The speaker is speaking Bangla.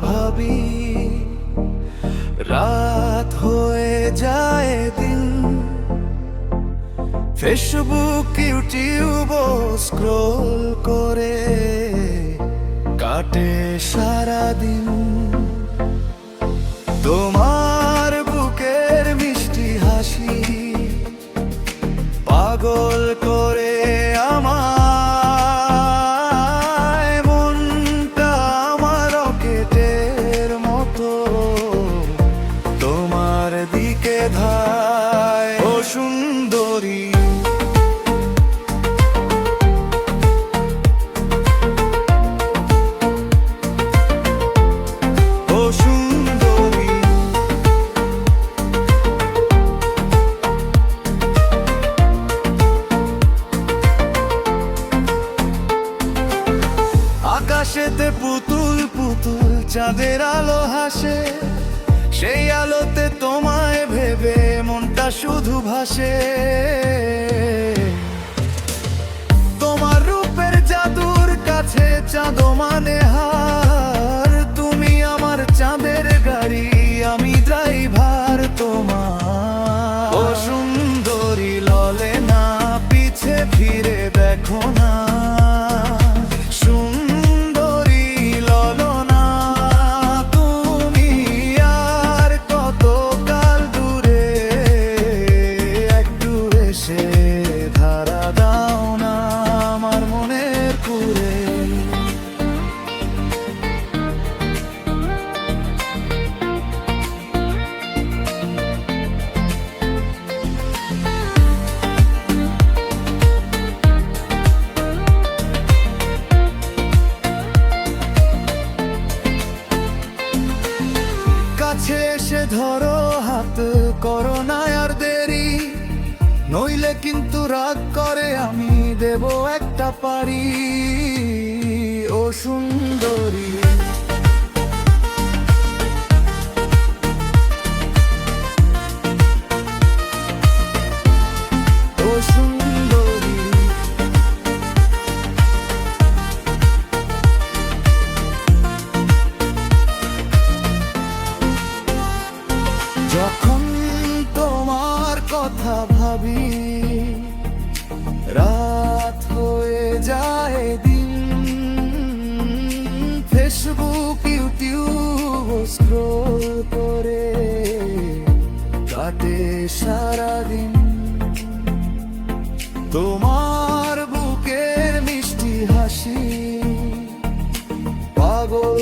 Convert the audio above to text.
ভাবি, রাত হয়ে যায় দিন। ফেসবুক ইউটিউব স্ক্রোল করে কাটে সারাদিন। তোমার বুকের মিষ্টি হাসি পাগল করে আমায়, মনটা আমার রকেটের মতো তোমার দিকে ধায়। ও সুন্দরী, আকাশেতে পুতুল পুতুল চাঁদের আলো হাসে, সেই আলোতে তোমায় ভেবে মনটা শুধু ভাসে। তোমার রূপের জাদুর কাছে চাঁদ মানে হার, তুমি আমার চাঁদের গাড়ি, আমি ড্রাইভার তোমার। ও সুন্দরী, ললে না, পিছে ফিরে দেখো না। কাছে এসে ধরো হাত, করো না আর দেরি, নইলে কিন্তু রাগ করে আমি দেব একটা পারি। ও সুন্দরী, ও সুন্দরী, যখন তোমার কথা ভাবি, রাত হয়ে যায় দিন। ফেসবুক ইউটিউব স্ক্রোল করে কাটে সারাদিন। তোমার বুকের মিষ্টি হাসি পাগল